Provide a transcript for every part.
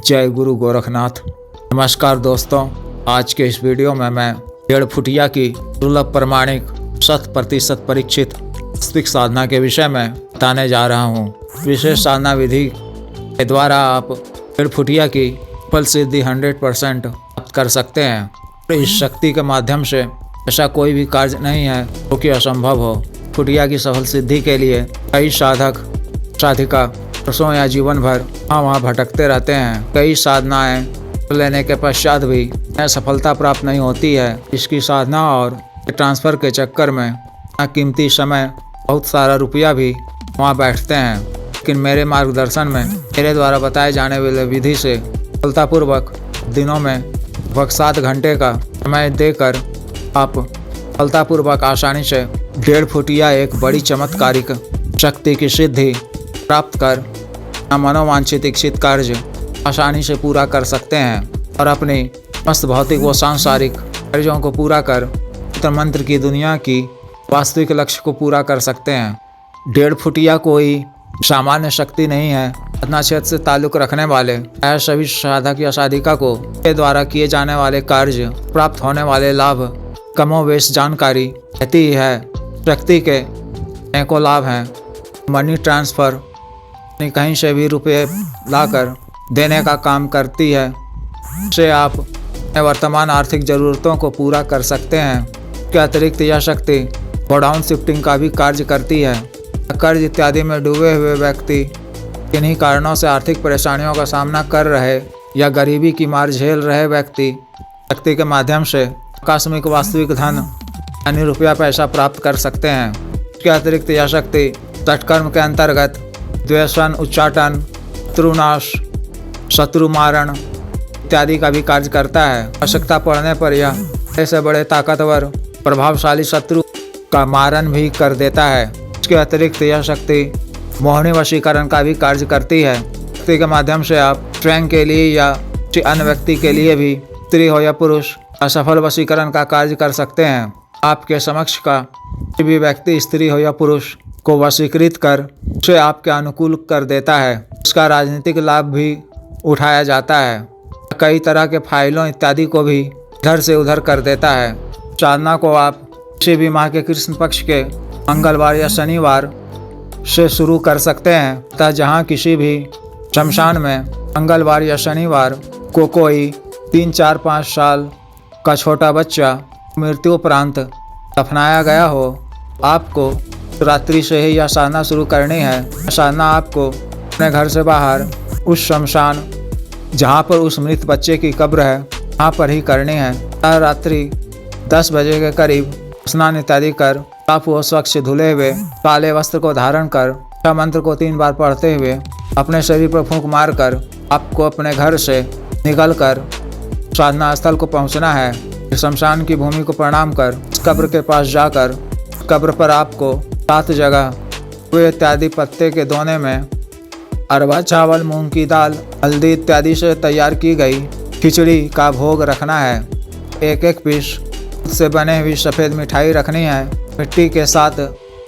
जय गुरु गोरखनाथ। नमस्कार दोस्तों, आज के इस वीडियो में मैं 1.5 फुटिया की दुर्लभ प्रमाणिक 100% परीक्षित वास्तविक साधना के विषय में बताने जा रहा हूँ। विशेष साधना विधि के द्वारा आप 1.5 फुटिया की फल सिद्धि 100% प्राप्त कर सकते हैं। इस शक्ति के माध्यम से ऐसा कोई भी कार्य नहीं है जो कि असंभव हो। फुटिया की सफल सिद्धि के लिए कई साधक साधिका वर्षों या जीवन भर वहाँ भटकते रहते हैं। कई साधनाएं लेने के पश्चात भी सफलता प्राप्त नहीं होती है। इसकी साधना और ट्रांसफ़र के चक्कर में कीमती समय, बहुत सारा रुपया भी वहाँ बैठते हैं। लेकिन मेरे मार्गदर्शन में मेरे द्वारा बताए जाने वाले विधि से सफलतापूर्वक दिनों में लगभग 7 घंटे का समय देकर आप सफलतापूर्वक आसानी से 1.5 फुटिया एक बड़ी चमत्कारिक शक्ति की सिद्धि प्राप्त कर मनोवांछित इच्छित कार्य आसानी से पूरा कर सकते हैं और अपनी मस्त भौतिक व सांसारिक कार्यों को पूरा कर मंत्र की दुनिया की वास्तविक लक्ष्य को पूरा कर सकते हैं। 1.5 फुटिया कोई सामान्य शक्ति नहीं है। साधना क्षेत्र से ताल्लुक रखने वाले सभी साधक या साधिका को के द्वारा किए जाने वाले कार्य, प्राप्त होने वाले लाभ कमोवेश जानकारी रहती ही है। शक्ति के अनेकों लाभ हैं। मनी ट्रांसफ़र कहीं से भी रुपये लाकर देने का काम करती है। इससे आप अपने वर्तमान आर्थिक ज़रूरतों को पूरा कर सकते हैं। इसके अतिरिक्त यह शक्ति गोडाउन शिफ्टिंग का भी कार्य करती है। कर्ज इत्यादि में डूबे हुए व्यक्ति किन्हीं कारणों से आर्थिक परेशानियों का सामना कर रहे या गरीबी की मार झेल रहे व्यक्ति शक्ति के माध्यम से आकस्मिक वास्तविक धन यानी रुपया पैसा प्राप्त कर सकते हैं। इसके अतिरिक्त यह शक्ति तत्कर्म के अंतर्गत द्वेषण, उच्चाटन, शत्रुनाश, शत्रु मारण इत्यादि का भी कार्य करता है। आवश्यकता पड़ने पर यह ऐसे बड़े ताकतवर प्रभावशाली शत्रु का मारण भी कर देता है। इसके अतिरिक्त यह शक्ति मोहनी वशीकरण का भी कार्य करती है। शक्ति के माध्यम से आप स्वयं के लिए या किसी अन्य व्यक्ति के लिए भी, स्त्री हो या पुरुष, असफल वशीकरण का कार्य कर सकते हैं। आपके समक्ष का कोई भी व्यक्ति, स्त्री हो या पुरुष, को वशीकृत कर उसे आपके अनुकूल कर देता है। उसका राजनीतिक लाभ भी उठाया जाता है। कई तरह के फाइलों इत्यादि को भी इधर से उधर कर देता है। साधना को आप किसी भी माह के कृष्ण पक्ष के मंगलवार या शनिवार से शुरू कर सकते हैं तथा जहाँ किसी भी शमशान में मंगलवार या शनिवार को कोई 3, 4, 5 साल का छोटा बच्चा मृत्यु उपरांत दफनाया गया हो, आपको रात्रि से ही यह साधना शुरू करनी है। साधना आपको अपने घर से बाहर उस शमशान जहाँ पर उस मृत बच्चे की कब्र है वहाँ पर ही करनी है। रात्रि 10 बजे के करीब स्नान इत्यादि कर आप वो स्वच्छ धुले हुए काले वस्त्र को धारण कर मंत्र को 3 बार पढ़ते हुए अपने शरीर पर फूंक मार कर आपको अपने घर से निकल कर साधना स्थल को पहुँचना है। शमशान की भूमि को प्रणाम कर कब्र के पास जाकर कब्र पर आपको 7 जगह हुए इत्यादि पत्ते के दोने में अरवा चावल, मूंग की दाल, हल्दी इत्यादि से तैयार की गई खिचड़ी का भोग रखना है। 1-1 पीस से बने हुई सफ़ेद मिठाई रखनी है। मिट्टी के साथ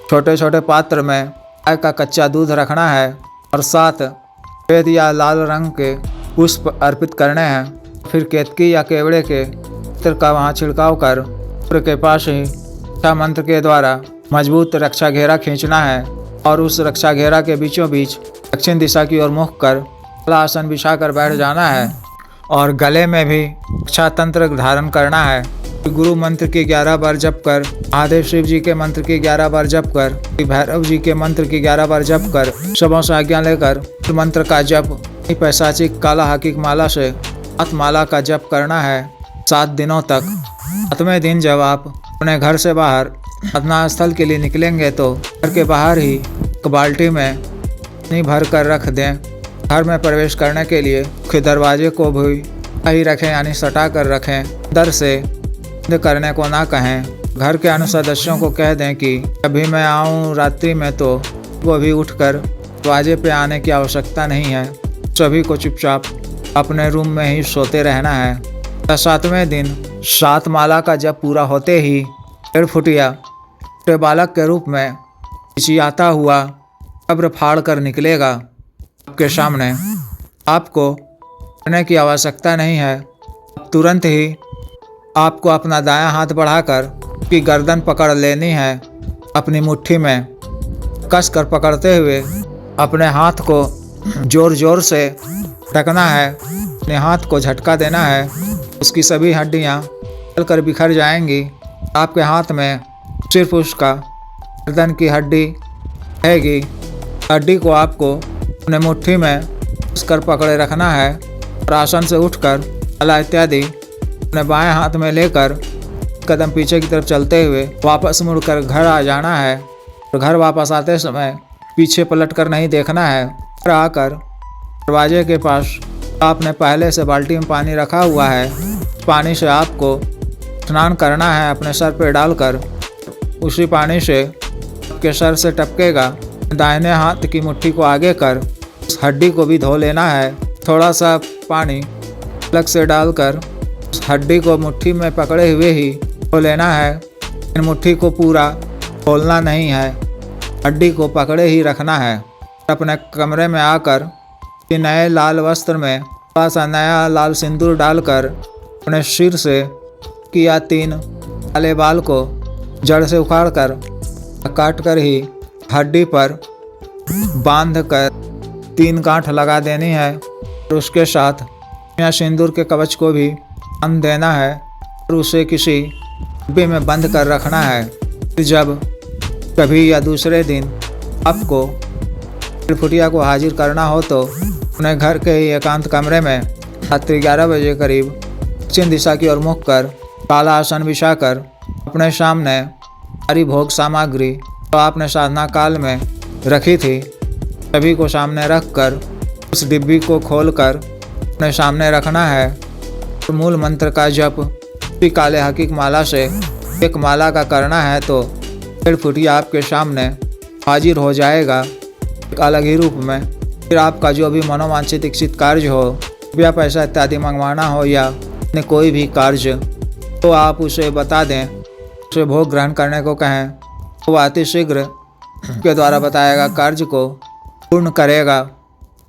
छोटे छोटे पात्र में गाय का कच्चा दूध रखना है और 7 सफ़ेद या लाल रंग के पुष्प अर्पित करने हैं। फिर केतकी या केवड़े के चित्र का वहाँ छिड़काव कर कब्र के पास ही मंत्र के द्वारा मजबूत रक्षा घेरा खींचना है और उस रक्षा घेरा के बीचों बीच दक्षिण दिशा की ओर मुख कर आसन बिछाकर बैठ जाना है और गले में भी रक्षा तंत्र धारण करना है। गुरु मंत्र की 11 बार जप कर, महादेव शिव जी के मंत्र की 11 बार जप कर, भैरव जी के मंत्र की 11 बार जप कर, सबों से आज्ञा लेकर मंत्र का जप पैसाचिक काला हकीक माला से 7 माला का जप करना है 7 दिनों तक। 7वें दिन जब आप अपने घर से बाहर साधना स्थल के लिए निकलेंगे तो घर के बाहर ही एक बाल्टी में पानी भर कर रख दें। घर में प्रवेश करने के लिए मुख्य दरवाजे को भी ही रखें यानी सटा कर रखें। अंदर से बंद करने को ना कहें। घर के अन्य सदस्यों को कह दें कि अभी मैं आऊँ रात्रि में तो वो भी उठकर दरवाजे पे आने की आवश्यकता नहीं है। सभी को चुपचाप अपने रूम में ही सोते रहना है। 7वें दिन 7 माला का जब पूरा होते ही 1.5 फुटिया बालक के रूप में चिचियाता हुआ कब्र फाड़ कर निकलेगा आपके सामने। आपको करने की आवश्यकता नहीं है। तुरंत ही आपको अपना दायां हाथ बढ़ाकर उसकी गर्दन पकड़ लेनी है। अपनी मुट्ठी में कसकर पकड़ते हुए अपने हाथ को जोर जोर से ढकना है। अपने हाथ को झटका देना है। उसकी सभी हड्डियां जलकर बिखर जाएंगी। आपके हाथ में सिर्फ उसका गर्दन की हड्डी रहेगी। हड्डी को आपको अपने मुट्ठी में कसकर पकड़े रखना है और आसन से उठकर माला इत्यादि अपने बाएं हाथ में लेकर कदम पीछे की तरफ चलते हुए वापस मुड़कर घर आ जाना है। और घर वापस आते समय पीछे पलट कर नहीं देखना है। घर आकर दरवाजे के पास आपने पहले से बाल्टी में पानी रखा हुआ है। पानी से आपको स्नान करना है अपने सर पे डालकर। उसी पानी से आपके सर से टपकेगा। दाहिने हाथ की मुट्ठी को आगे कर उस हड्डी को भी धो लेना है। थोड़ा सा पानी अलग से डालकर उस हड्डी को मुट्ठी में पकड़े हुए ही धो लेना है। इन मुट्ठी को पूरा खोलना नहीं है, हड्डी को पकड़े ही रखना है। अपने कमरे में आकर नए लाल वस्त्र में थोड़ा सा नया लाल सिंदूर डालकर अपने सिर से किया 3 काले बाल को जड़ से उखाड़कर काट कर ही हड्डी पर बांध कर 3 गांठ लगा देनी है। और उसके साथ या सिंदूर के कवच को भी बांध देना है और उसे किसी डिब्बे में बंद कर रखना है। फिर जब कभी या दूसरे दिन आपको फुटिया को हाजिर करना हो तो अपने घर के ही एकांत कमरे में रात्रि 11 बजे करीब दक्षिण दिशा की ओर मुख कर काला आसन बिछाकर अपने सामने सारी भोग सामग्री तो आपने साधना काल में रखी थी सभी को सामने रखकर उस डिब्बी को खोलकर अपने सामने रखना है। तो मूल मंत्र का जप उसी काले हकीक माला से एक माला का करना है तो पेड़ फुटिया आपके सामने हाजिर हो जाएगा एक अलग ही रूप में। फिर आपका जो भी मनोवांछित इच्छित कार्य हो, रुपया पैसा इत्यादि मंगवाना हो या अन्य कोई भी कार्य तो आप उसे बता दें, उसे भोग ग्रहण करने को कहें तो वह अतिशीघ्र के द्वारा बताएगा कार्य को पूर्ण करेगा।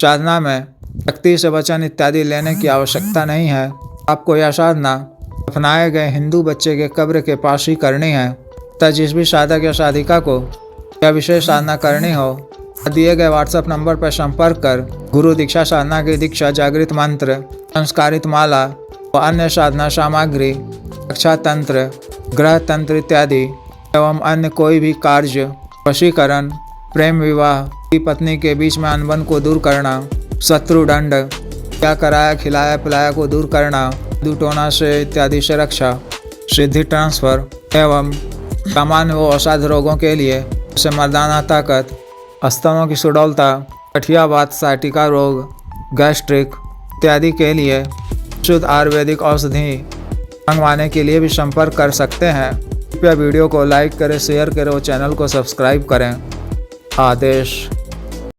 साधना में शक्ति से वचन इत्यादि लेने की आवश्यकता नहीं है। आपको यह साधना अपनाए गए हिंदू बच्चे के कब्र के पास ही करनी है। तथा जिस भी साधक या साधिका को यह विशेष साधना करनी हो दिए गए व्हाट्सएप नंबर पर संपर्क कर गुरु दीक्षा साधना की दीक्षा, जागृत मंत्र, संस्कारित माला व अन्य साधना सामग्री, रक्षा तंत्र, ग्रह तंत्र इत्यादि एवं अन्य कोई भी कार्य, वशीकरण, प्रेम विवाह, पति पत्नी के बीच में अनबन को दूर करना, शत्रु दंड, क्या कराया खिलाया पिलाया को दूर करना, दुटोना से इत्यादि से रक्षा, सिद्धि ट्रांसफर एवं सामान्य व असाध्य रोगों के लिए जैसे मर्दाना ताकत, स्तनों की सुडौलता, कठियावात, साइटिका रोग, गैस्ट्रिक इत्यादि के लिए शुद्ध आयुर्वेदिक औषधि मंगवाने के लिए भी संपर्क कर सकते हैं। कृपया वीडियो को लाइक करें, शेयर करें और चैनल को सब्सक्राइब करें। आदेश।